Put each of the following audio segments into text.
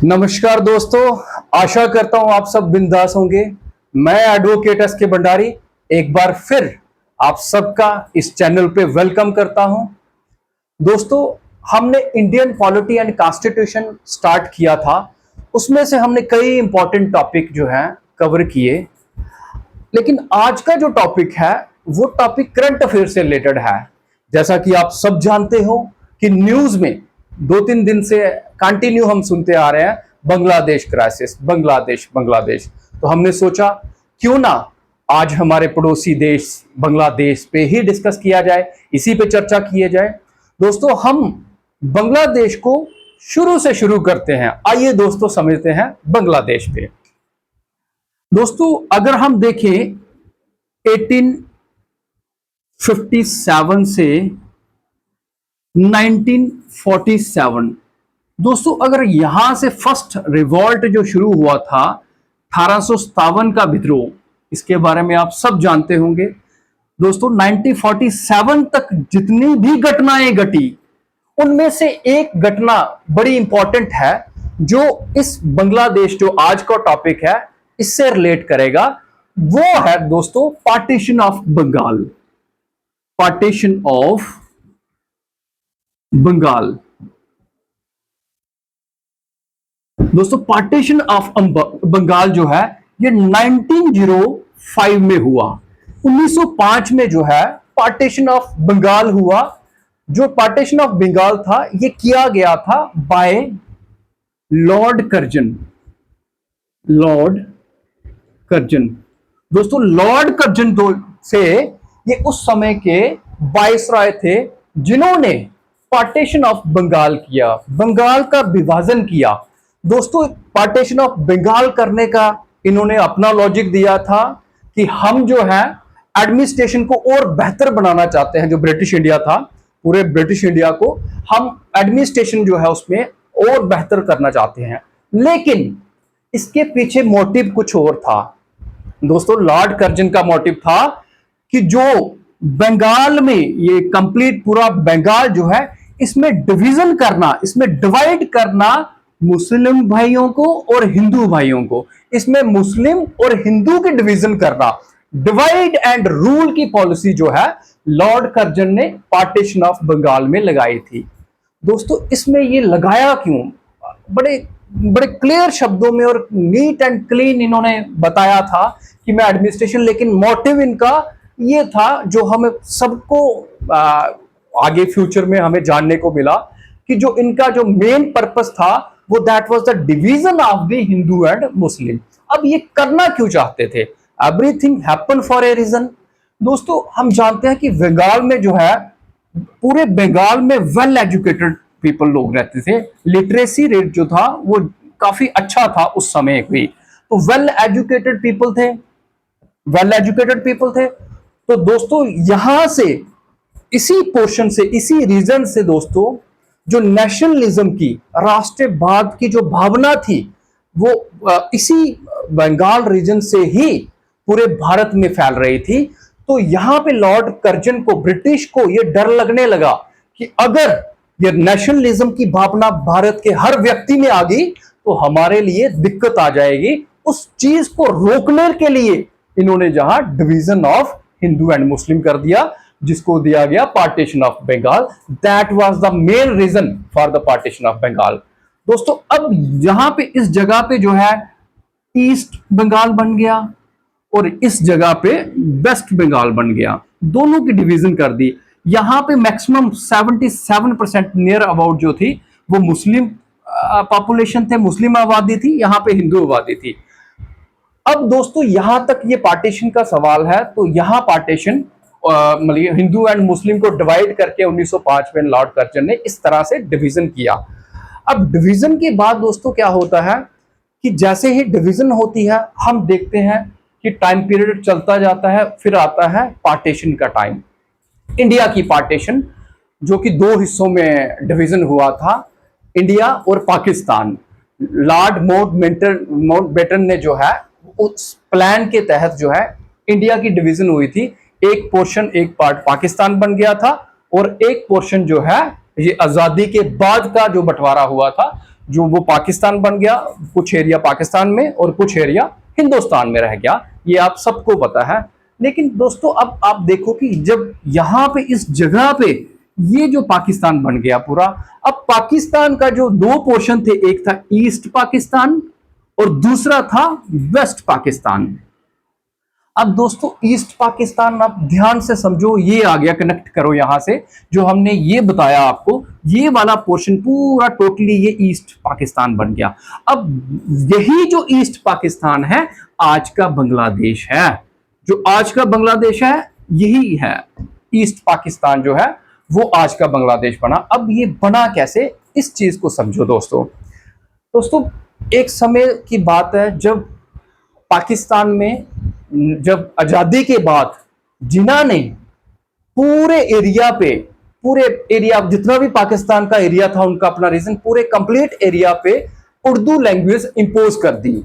नमस्कार दोस्तों, आशा करता हूं आप सब बिंदास होंगे। मैं एडवोकेट एस के भंडारी एक बार फिर आप सबका इस चैनल पे वेलकम करता हूं। दोस्तों, हमने Indian polity and constitution start किया था, उसमें से हमने कई इंपॉर्टेंट टॉपिक जो है कवर किए। लेकिन आज का जो टॉपिक है वो टॉपिक करंट अफेयर से रिलेटेड है। जैसा कि आप सब जानते हो कि न्यूज में 2-3 दिन से कंटिन्यू हम सुनते आ रहे हैं बांग्लादेश क्राइसिस, बांग्लादेश बांग्लादेश। तो हमने सोचा क्यों ना आज हमारे पड़ोसी देश बांग्लादेश पे ही डिस्कस किया जाए, इसी पे चर्चा किए जाए। दोस्तों, हम बांग्लादेश को शुरू से शुरू करते हैं। आइए दोस्तों समझते हैं बांग्लादेश पे। दोस्तों, अगर हम देखें 1857 से 1947, दोस्तों अगर यहां से फर्स्ट रिवॉल्ट जो शुरू हुआ था 1857 का विद्रोह, इसके बारे में आप सब जानते होंगे। दोस्तों 1947 तक जितनी भी घटनाएं घटी उनमें से एक घटना बड़ी इंपॉर्टेंट है जो इस बांग्लादेश जो आज का टॉपिक है इससे रिलेट करेगा। वो है दोस्तों partition of Bengal. Partition of Bengal. दोस्तों पार्टीशन ऑफ बंगाल जो है ये 1905 में हुआ। 1905 में जो है पार्टीशन ऑफ बंगाल हुआ। जो पार्टीशन ऑफ बंगाल था ये किया गया था by Lord Curzon. Lord Curzon. दोस्तों लॉर्ड कर्जन से ये उस समय के वायसराय थे जिन्होंने पार्टीशन ऑफ बंगाल किया, बंगाल का विभाजन किया। दोस्तों पार्टीशन ऑफ बंगाल करने का इन्होंने अपना लॉजिक दिया था कि हम जो है एडमिनिस्ट्रेशन को और बेहतर बनाना चाहते हैं। जो ब्रिटिश इंडिया था, पूरे ब्रिटिश इंडिया को हम एडमिनिस्ट्रेशन जो है उसमें और बेहतर करना चाहते हैं। लेकिन इसके पीछे मोटिव कुछ और था। दोस्तों लॉर्ड कर्जन का मोटिव था कि जो बंगाल में ये कंप्लीट पूरा बंगाल जो है इसमें डिवीजन करना, इसमें डिवाइड करना मुस्लिम भाइयों को और हिंदू भाइयों को, इसमें मुस्लिम और हिंदू के डिवीजन करना, डिवाइड एंड रूल की पॉलिसी जो है लॉर्ड कर्जन ने पार्टीशन ऑफ बंगाल में लगाई थी। दोस्तों इसमें ये लगाया क्यों, बड़े बड़े क्लियर शब्दों में और नीट एंड क्लीन इन्होंने बताया था कि मैं एडमिनिस्ट्रेशन, लेकिन मोटिव इनका ये था जो हमें सबको आगे फ्यूचर में हमें जानने को मिला कि जो इनका जो मेन पर्पस था वो that was the division of the Hindu and Muslim. अब ये करना क्यों चाहते थे? Everything happen for a reason. दोस्तों हम जानते हैं कि बंगाल में जो है, पूरे बंगाल में वेल एजुकेटेड पीपल लोग रहते थे। लिटरेसी रेट जो था वो काफी अच्छा था उस समय भी। तो वेल एजुकेटेड पीपल थे, वेल एजुकेटेड पीपल थे। तो दोस्तों यहां से, इसी पोर्शन से, इसी रीजन से दोस्तों जो नेशनलिज्म की, राष्ट्रवाद की जो भावना थी वो इसी बंगाल रीजन से ही पूरे भारत में फैल रही थी। तो यहां पे लॉर्ड कर्जन को, ब्रिटिश को ये डर लगने लगा कि अगर ये नेशनलिज्म की भावना भारत के हर व्यक्ति में आ गई तो हमारे लिए दिक्कत आ जाएगी। उस चीज को रोकने के लिए इन्होंने जहां division of Hindu and Muslim कर दिया, जिसको दिया गया partition of Bengal. That was the main reason for the partition of Bengal. दोस्तों अब यहां पे इस जगह पे जो है ईस्ट बंगाल बन गया और इस जगह पे वेस्ट बंगाल बन गया, दोनों की डिवीजन कर दी। यहां पे मैक्सिमम 77% नियर अबाउट जो थी वो मुस्लिम पॉपुलेशन थे, मुस्लिम आबादी थी, यहां पे हिंदू आबादी थी। अब दोस्तों यहां तक ये पार्टीशन का सवाल है। तो यहां पार्टीशन मतलब हिंदू एंड मुस्लिम को डिवाइड करके 1905 में लॉर्ड कर्जन ने इस तरह से डिवीजन किया। अब डिवीजन के बाद दोस्तों क्या होता है कि जैसे ही डिवीजन होती है हम देखते हैं कि टाइम पीरियड चलता जाता है, फिर आता है पार्टीशन का टाइम। इंडिया की पार्टीशन जो कि 2 हिस्सों में डिवीजन हुआ था, इंडिया और पाकिस्तान। लॉर्ड माउंटबेटन ने जो है उस प्लान के तहत जो है इंडिया की डिवीजन हुई थी। एक पोर्शन, एक पार्ट पाकिस्तान बन गया था और एक पोर्शन जो है ये आजादी के बाद का जो बंटवारा हुआ था जो वो पाकिस्तान बन गया, कुछ एरिया पाकिस्तान में और कुछ एरिया हिंदुस्तान में रह गया, ये आप सबको पता है। लेकिन दोस्तों अब आप देखो कि जब यहां पे इस जगह पे ये जो पाकिस्तान बन गया पूरा, अब पाकिस्तान का जो दो पोर्शन थे, एक था ईस्ट पाकिस्तान और दूसरा था वेस्ट पाकिस्तान। अब दोस्तों ईस्ट पाकिस्तान आप ध्यान से समझो, ये आ गया, कनेक्ट करो यहां से, जो हमने ये बताया आपको, ये वाला पोर्शन पूरा टोटली ये ईस्ट पाकिस्तान बन गया। अब यही जो ईस्ट पाकिस्तान है आज का बांग्लादेश है, जो आज का बांग्लादेश है यही है ईस्ट पाकिस्तान जो है वो आज का बांग्लादेश बना। अब ये बना कैसे, इस चीज को समझो दोस्तों। दोस्तों एक समय की बात है जब पाकिस्तान में, जब आजादी के बाद जिन्ना ने पूरे एरिया पे, पूरे एरिया जितना भी पाकिस्तान का एरिया था उनका अपना रीजन, पूरे कंप्लीट एरिया पे उर्दू लैंग्वेज इंपोज कर दी।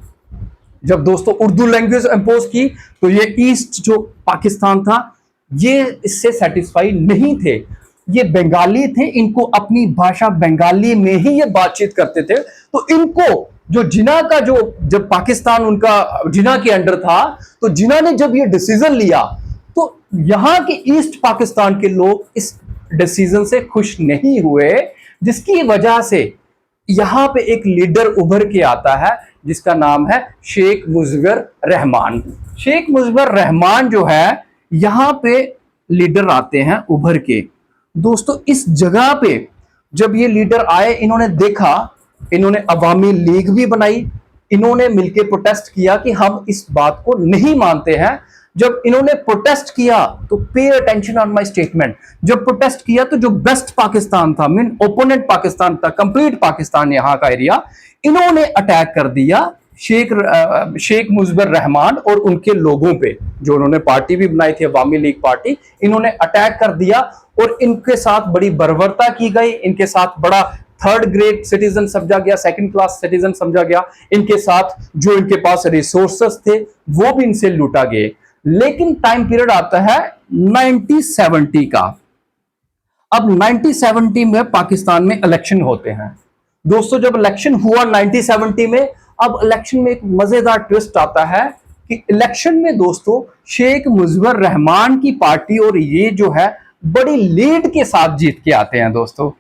जब दोस्तों उर्दू लैंग्वेज इंपोज की तो ये ईस्ट जो पाकिस्तान था ये इससे सेटिस्फाई नहीं थे, ये बंगाली थे, इनको अपनी भाषा बंगाली में ही ये बातचीत करते थे। तो इनको जो जिन्ना का, जो जब पाकिस्तान उनका जिन्ना के अंडर था, तो जिन्ना ने जब ये डिसीजन लिया तो यहां के ईस्ट पाकिस्तान के लोग इस डिसीजन से खुश नहीं हुए, जिसकी वजह से यहां पे एक लीडर उभर के आता है जिसका नाम है शेख मुजीबर रहमान। शेख मुजीबर रहमान जो है यहां पे लीडर आते हैं उभर के। दोस्तों इस जगह पे जब ये लीडर आए, इन्होंने देखा, इन्होंने अवामी लीग भी बनाई, इन्होंने मिलकर प्रोटेस्ट किया कि हम इस बात को नहीं मानते हैं। जब इन्होंने प्रोटेस्ट किया तो pay attention on my statement, जब प्रोटेस्ट किया तो जो बेस्ट पाकिस्तान था, मीन ओपोनेंट पाकिस्तान था, कंप्लीट पाकिस्तान यहां का एरिया, इन्होंने अटैक कर दिया शेख मुजीबर रहमान और उनके लोगों पे, जो उन्होंने पार्टी भी बनाई थी अवामी लीग पार्टी, इन्होंने अटैक कर दिया और इनके साथ बड़ी बर्बरता की गई, इनके साथ बड़ा थर्ड ग्रेड सिटीजन समझा गया, सेकंड क्लास सिटीजन समझा गया, इनके साथ जो इनके पास रिसोर्सेस थे वो भी इनसे लूटा गए। लेकिन टाइम पीरियड आता है 1970 का। अब 1970 में पाकिस्तान में इलेक्शन होते हैं। दोस्तों जब इलेक्शन हुआ 1970 में, अब इलेक्शन में एक मजेदार ट्विस्ट आता है कि इलेक्शन में दोस्तों शेख मुजीबर रहमान की पार्टी और ये जो है बड़ी लीड के साथ जीत के आते हैं दोस्तों,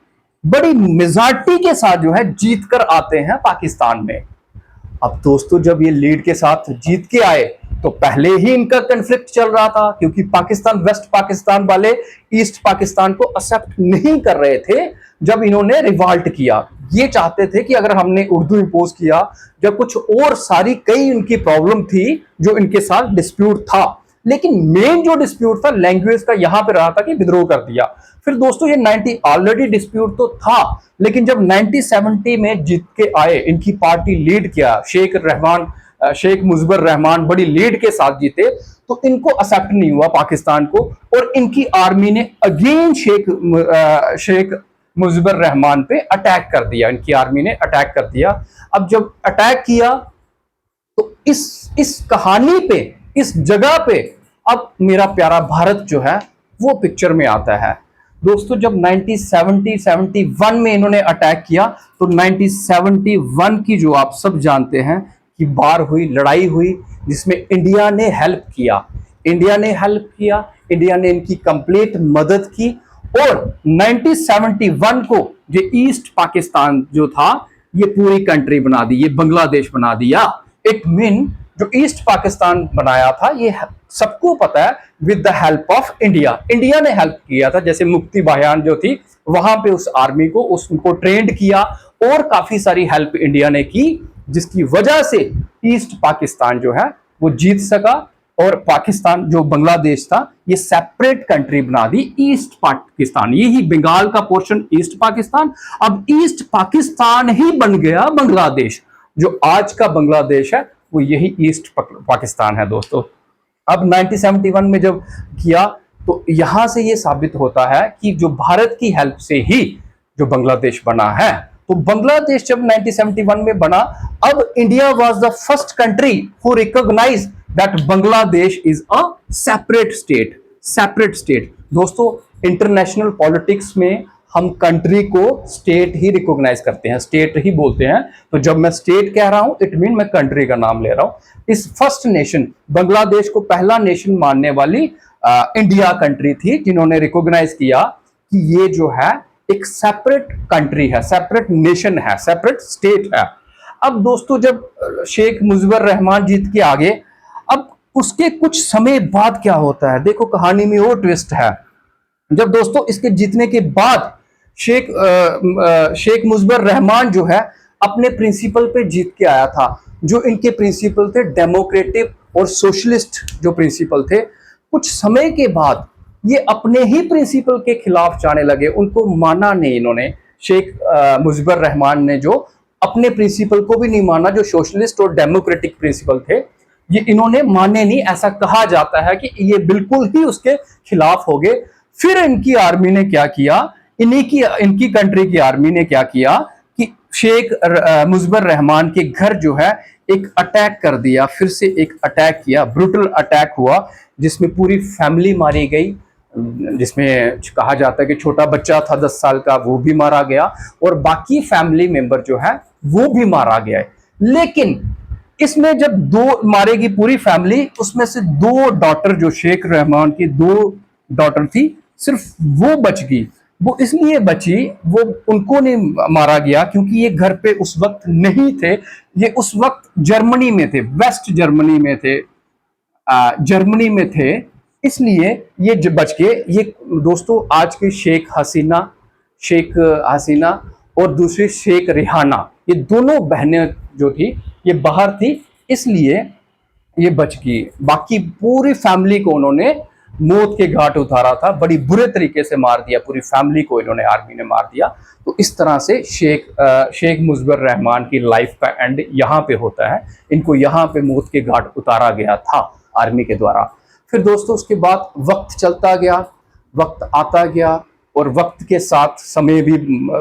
बड़ी मेजॉरिटी के साथ जो है जीत कर आते हैं पाकिस्तान में। अब दोस्तों जब ये लीड के साथ जीत के आए तो पहले ही इनका कन्फ्लिक्ट चल रहा था, क्योंकि पाकिस्तान, वेस्ट पाकिस्तान वाले ईस्ट पाकिस्तान को एक्सेप्ट नहीं कर रहे थे। जब इन्होंने रिवॉल्ट किया, ये चाहते थे कि अगर हमने उर्दू इंपोज किया, जब कुछ और सारी कई उनकी प्रॉब्लम थी जो इनके साथ डिस्प्यूट था, लेकिन मेन जो डिस्प्यूट था लैंग्वेज का, यहां पे रहा था कि विद्रोह कर दिया। फिर दोस्तों ये 90 ऑलरेडी डिस्प्यूट तो था, लेकिन जब 1970 में जीत के आए, इनकी पार्टी लीड किया, शेख मुजीबर रहमान बड़ी लीड के साथ जीते, तो इनको एक्सेप्ट नहीं हुआ पाकिस्तान को, और इनकी आर्मी ने अगेन शेख मुजीबर रहमान पे अटैक कर दिया, इनकी आर्मी ने अटैक कर दिया। अब जब अटैक किया तो इस कहानी पे, इस जगह पे अब मेरा प्यारा भारत जो है वो पिक्चर में आता है। दोस्तों जब 1971 में इन्होंने अटैक किया तो 1971 की जो आप सब जानते हैं कि बार हुई, लड़ाई हुई, जिसमें इंडिया ने हेल्प किया, इंडिया ने इनकी कंप्लीट मदद की, और 1971 को ये ईस्ट पाकिस्तान जो था ये पूरी कंट्री बना दी, ये बांग्लादेश बना दिया। इट मीन जो ईस्ट पाकिस्तान बनाया था ये सबको पता है with the help of India, India ने हेल्प किया था। जैसे मुक्ति बयान जो थी वहां पे उस आर्मी को, उसको ट्रेंड किया और काफी सारी हेल्प इंडिया ने की, जिसकी वजह से ईस्ट पाकिस्तान जो है वो जीत सका, और पाकिस्तान जो बांग्लादेश था ये सेपरेट कंट्री बना दी ईस्ट पाकिस्तान, यही बंगाल का पोर्शन ईस्ट पाकिस्तान, अब ईस्ट पाकिस्तान ही बन गया बांग्लादेश। जो आज का बांग्लादेश है वो यही ईस्ट पाकिस्तान है दोस्तों। अब 1971 में जब किया तो यहां से ये साबित होता है कि जो भारत की हेल्प से ही जो बांग्लादेश बना है, तो बांग्लादेश जब 1971 में बना, अब India was the first country who recognize that Bangladesh is a separate state. दोस्तों इंटरनेशनल पॉलिटिक्स में हम कंट्री को स्टेट ही रिकॉग्नाइज करते हैं, स्टेट ही बोलते हैं। तो जब मैं स्टेट कह रहा हूं इट मीन मैं कंट्री का नाम ले रहा हूं। इस फर्स्ट नेशन, बांग्लादेश को पहला नेशन मानने वाली इंडिया कंट्री थी, जिन्होंने रिकॉग्नाइज किया कि ये जो है एक सेपरेट कंट्री है, सेपरेट नेशन है, सेपरेट स्टेट है। अब दोस्तों जब शेख मुजीबुर रहमान जीत के आगे, अब उसके कुछ समय बाद क्या होता है, देखो कहानी में वो ट्विस्ट है। जब दोस्तों इसके जीतने के बाद शेख मुजीबुर रहमान जो है अपने प्रिंसिपल पे जीत के आया था। जो इनके प्रिंसिपल थे डेमोक्रेटिक और सोशलिस्ट जो प्रिंसिपल थे, कुछ समय के बाद ये अपने ही प्रिंसिपल के खिलाफ जाने लगे, उनको माना नहीं इन्होंने। शेख मुजीबुर रहमान ने जो अपने प्रिंसिपल को भी नहीं माना, जो सोशलिस्ट और डेमोक्रेटिक प्रिंसिपल थे ये इन्होंने माने नहीं। ऐसा कहा जाता है कि ये बिल्कुल ही उसके खिलाफ हो गए। फिर इनकी आर्मी ने क्या किया, इनकी कंट्री की आर्मी ने क्या किया कि शेख मुजीबुर रहमान के घर जो है एक अटैक कर दिया, फिर से एक अटैक किया, ब्रूटल अटैक हुआ जिसमें पूरी फैमिली मारी गई, जिसमें कहा जाता है कि छोटा बच्चा था 10 साल का, वो भी मारा गया और बाकी फैमिली मेंबर जो है वो भी मारा गया है। लेकिन इसमें जब दो मारेगी पूरी फैमिली, उसमें से 2 डॉटर, जो शेख रहमान की 2 डॉटर थी, सिर्फ वो बच गई। वो इसलिए बची, वो उनको नहीं मारा गया क्योंकि ये घर पे उस वक्त नहीं थे, ये उस वक्त जर्मनी में थे, वेस्ट जर्मनी में थे, जर्मनी में थे, इसलिए ये बच के। ये दोस्तों आज की शेख हसीना और दूसरी शेख रिहाना, ये दोनों बहनें जो थी ये बाहर थी, इसलिए ये बच गई। बाकी पूरी फैमिली को उन्होंने मौत के घाट उतारा था, बड़ी बुरे तरीके से मार दिया, पूरी फैमिली को इन्होंने, आर्मी ने मार दिया। तो इस तरह से शेख मुजीबुर रहमान की लाइफ का एंड यहाँ पे होता है, इनको यहाँ पे मौत के घाट उतारा गया था आर्मी के द्वारा। फिर दोस्तों उसके बाद वक्त चलता गया, वक्त आता गया और वक्त के साथ समय भी,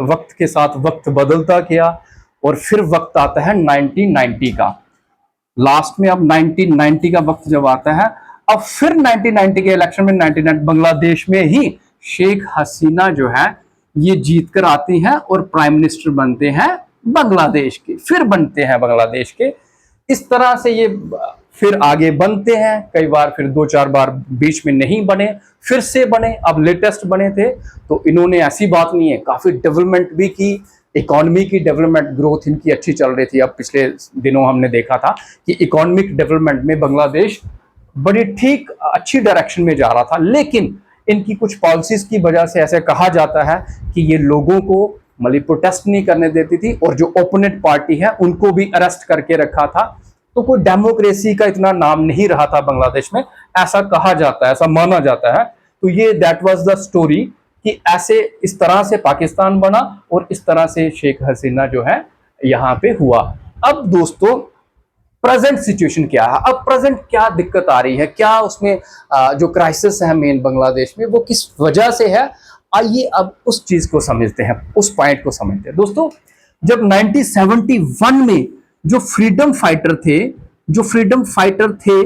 वक्त के साथ वक्त बदलता गया और फिर वक्त आता है 1990 का। लास्ट में अब 1990 का वक्त जब आता है, अब फिर 1990 के इलेक्शन में 99 बांग्लादेश में ही शेख हसीना जो है ये जीत कर आती हैं और प्राइम मिनिस्टर बनते हैं बांग्लादेश के, फिर बनते हैं बांग्लादेश के। इस तरह से ये फिर आगे बनते हैं, कई बार फिर 2-4 बार बीच में नहीं बने, फिर से बने, अब लेटेस्ट बने थे। तो इन्होंने, ऐसी बात नहीं है, काफी डेवलपमेंट भी की, इकोनॉमी की डेवलपमेंट, ग्रोथ इनकी अच्छी चल रही थी। अब पिछले दिनों हमने देखा था कि इकोनॉमिक डेवलपमेंट में बांग्लादेश बड़ी ठीक अच्छी डायरेक्शन में जा रहा था, लेकिन इनकी कुछ पॉलिसीज की वजह से ऐसे कहा जाता है कि ये लोगों को मतलब प्रोटेस्ट नहीं करने देती थी और जो ओपोनेंट पार्टी है उनको भी अरेस्ट करके रखा था। तो कोई डेमोक्रेसी का इतना नाम नहीं रहा था बांग्लादेश में, ऐसा कहा जाता है, ऐसा माना जाता है। तो ये दैट वाज द स्टोरी कि ऐसे इस तरह से पाकिस्तान बना और इस तरह से शेख हसीना जो है यहाँ पे हुआ। अब दोस्तों प्रेजेंट सिचुएशन क्या है, अब प्रेजेंट क्या दिक्कत आ रही है, क्या उसमें जो क्राइसिस है मेन बांग्लादेश में वो किस वजह से है, आइए अब उस चीज को समझते हैं, उस पॉइंट को समझते हैं। दोस्तों जब 1971 में जो फ्रीडम फाइटर थे,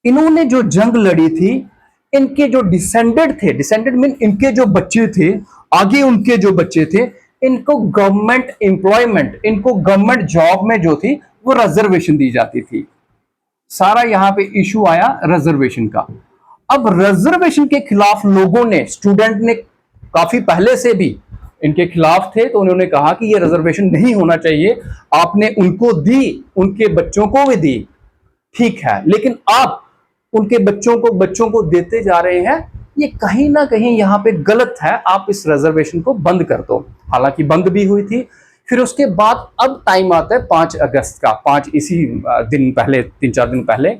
इन्होंने जो जंग लड़ी थी, इनके जो डिसेंडेड मीन इनके जो बच्चे थे, आगे उनके जो बच्चे थे, इनको गवर्नमेंट एम्प्लॉयमेंट, इनको गवर्नमेंट जॉब में जो थी वो रिजर्वेशन दी जाती थी। सारा यहां पे इशू आया रिजर्वेशन का। अब रिजर्वेशन के खिलाफ लोगों ने, स्टूडेंट ने काफी पहले से भी इनके खिलाफ थे, तो उन्होंने कहा कि ये रिजर्वेशन नहीं होना चाहिए, आपने उनको दी, उनके बच्चों को भी दी, ठीक है, लेकिन आप उनके बच्चों को देते जा रहे हैं, ये कहीं ना कहीं यहाँ पे गलत है, आप इस रिजर्वेशन को बंद कर दो। हालांकि बंद भी हुई थी। फिर उसके बाद अब टाइम आता है 5 अगस्त का, 5 इसी दिन पहले, 3-4 दिन पहले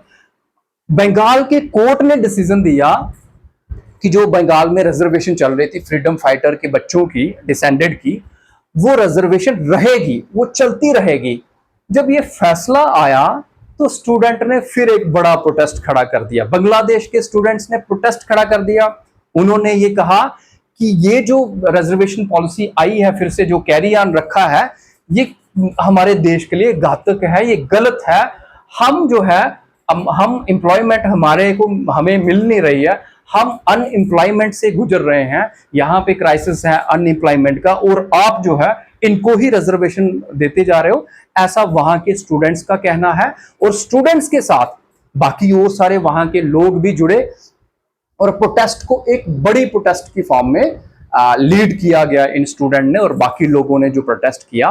बंगाल के कोर्ट ने डिसीजन दिया कि जो बंगाल में रिजर्वेशन चल रही थी फ्रीडम फाइटर के बच्चों की, डिसेंडेड की, वो रिजर्वेशन रहेगी, वो चलती रहेगी। जब ये फैसला आया तो स्टूडेंट ने फिर एक बड़ा प्रोटेस्ट खड़ा कर दिया, बांग्लादेश के स्टूडेंट्स ने प्रोटेस्ट खड़ा कर दिया। उन्होंने ये कहा कि ये जो रिजर्वेशन पॉलिसी आई है, फिर से जो कैरी ऑन रखा है, ये हमारे देश के लिए घातक है, ये गलत है। हम जो है, हम एम्प्लॉयमेंट हमें मिल नहीं रही है, हम अनएम्प्लॉयमेंट से गुजर रहे हैं, यहाँ पे क्राइसिस है अनएम्प्लॉयमेंट का, और आप जो है इनको ही रिजर्वेशन देते जा रहे हो, ऐसा वहां के स्टूडेंट्स का कहना है। और स्टूडेंट्स के साथ बाकी और सारे वहां के लोग भी जुड़े और प्रोटेस्ट को एक बड़ी प्रोटेस्ट की फॉर्म में लीड किया गया इन स्टूडेंट ने और बाकी लोगों ने जो प्रोटेस्ट किया।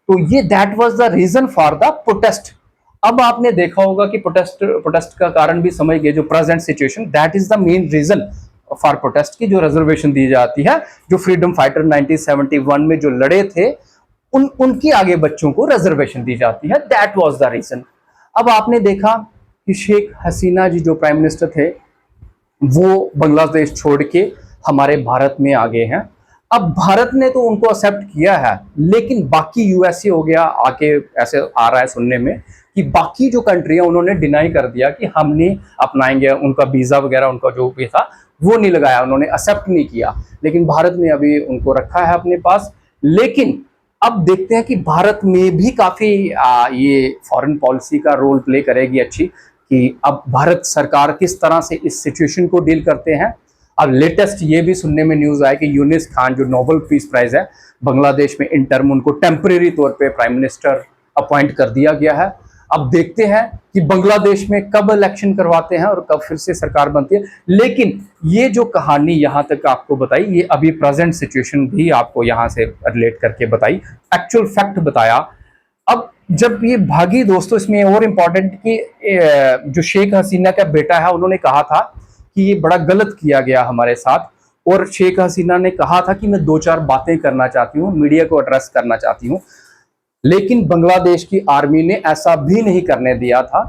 तो ये that was the reason for the protest. अब आपने देखा होगा कि प्रोटेस्ट का कारण भी समझ गए, जो present situation, that is the main reason for protest की जो रिजर्वेशन दी जाती है, जो फ्रीडम फाइटर 1971 में जो लड़े थे उनकी आगे बच्चों को रिजर्वेशन दी जाती है, दैट वाज द रीजन। अब आपने देखा कि शेख हसीना जी जो प्राइम मिनिस्टर थे वो बांग्लादेश छोड़ के हमारे भारत में आ गए हैं। अब भारत ने तो उनको एक्सेप्ट किया है, लेकिन बाकी यूएसए हो गया, आके ऐसे आ रहा है सुनने में कि बाकी जो कंट्री है उन्होंने डिनाई कर दिया कि हम नहीं अपनाएंगे, उनका वीजा वगैरह उनका जो भी था वो नहीं लगाया, उन्होंने एक्सेप्ट नहीं किया। लेकिन भारत ने अभी उनको रखा है अपने पास। लेकिन अब देखते हैं कि भारत में भी काफी ये फॉरेन पॉलिसी का रोल प्ले करेगी अच्छी, कि अब भारत सरकार किस तरह से इस सिचुएशन को डील करते हैं। अब लेटेस्ट ये भी सुनने में न्यूज आया कि यूनिस खान जो नोबेल पीस प्राइज है बांग्लादेश में इन टर्म उनको टेम्परेरी तौर पे प्राइम मिनिस्टर अपॉइंट कर दिया गया है। अब देखते हैं कि बांग्लादेश में कब इलेक्शन करवाते हैं और कब फिर से सरकार बनती है। लेकिन ये जो कहानी यहाँ तक आपको बताई, ये अभी प्रेजेंट सिचुएशन भी आपको यहाँ से रिलेट करके बताई, एक्चुअल फैक्ट बताया। अब जब ये भागी दोस्तों, इसमें और इम्पोर्टेंट कि जो शेख हसीना का बेटा है उन्होंने कहा था कि ये बड़ा गलत किया गया हमारे साथ, और शेख हसीना ने कहा था कि मैं 2-4 बातें करना चाहती हूँ, मीडिया को एड्रेस करना चाहती हूँ। लेकिन बांग्लादेश की आर्मी ने ऐसा भी नहीं करने दिया था,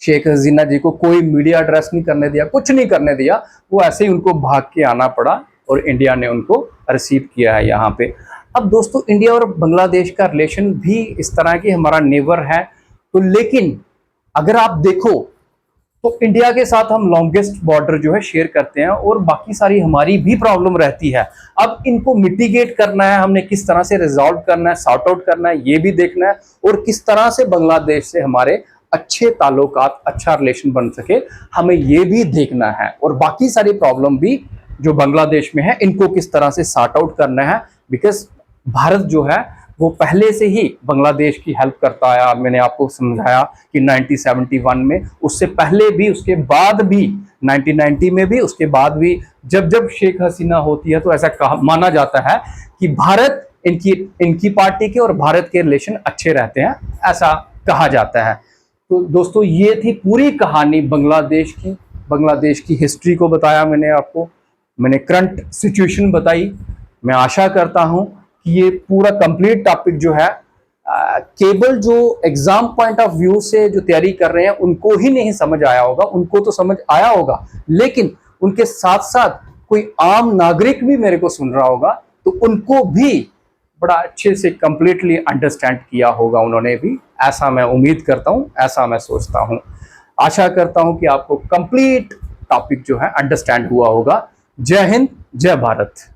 शेख हसीना जी को कोई मीडिया एड्रेस नहीं करने दिया, कुछ नहीं करने दिया। वो ऐसे ही उनको भाग के आना पड़ा और इंडिया ने उनको रिसीव किया है यहाँ पे। अब दोस्तों इंडिया और बांग्लादेश का रिलेशन भी इस तरह की, हमारा नेबर है तो, लेकिन अगर आप देखो तो इंडिया के साथ हम लॉन्गेस्ट बॉर्डर जो है शेयर करते हैं और बाकी सारी हमारी भी प्रॉब्लम रहती है। अब इनको मिटिगेट करना है, हमने किस तरह से रिजॉल्व करना है, सॉर्ट आउट करना है, ये भी देखना है, और किस तरह से बांग्लादेश से हमारे अच्छे ताल्लुकात, अच्छा रिलेशन बन सके, हमें ये भी देखना है। और बाकी सारी प्रॉब्लम भी जो बांग्लादेश में है इनको किस तरह से सॉर्ट आउट करना है, बिकॉज भारत जो है वो पहले से ही बांग्लादेश की हेल्प करता आया। मैंने आपको समझाया कि 1971 में, उससे पहले भी, उसके बाद भी 1990 में भी, उसके बाद भी जब जब शेख हसीना होती है तो ऐसा माना जाता है कि भारत इनकी पार्टी के और भारत के रिलेशन अच्छे रहते हैं, ऐसा कहा जाता है। तो दोस्तों ये थी पूरी कहानी बांग्लादेश की हिस्ट्री को बताया मैंने आपको, मैंने करंट सिचुएशन बताई। मैं आशा करता हूं कि ये पूरा कंप्लीट टॉपिक जो है केवल जो एग्जाम पॉइंट ऑफ व्यू से जो तैयारी कर रहे हैं उनको ही नहीं समझ आया होगा, उनको तो समझ आया होगा, लेकिन उनके साथ साथ कोई आम नागरिक भी मेरे को सुन रहा होगा तो उनको भी बड़ा अच्छे से कंप्लीटली अंडरस्टैंड किया होगा उन्होंने भी, ऐसा मैं उम्मीद करता हूं, ऐसा मैं सोचता हूं। आशा करता हूं कि आपको कंप्लीट टॉपिक जो है अंडरस्टैंड हुआ होगा। जय हिंद, जय भारत।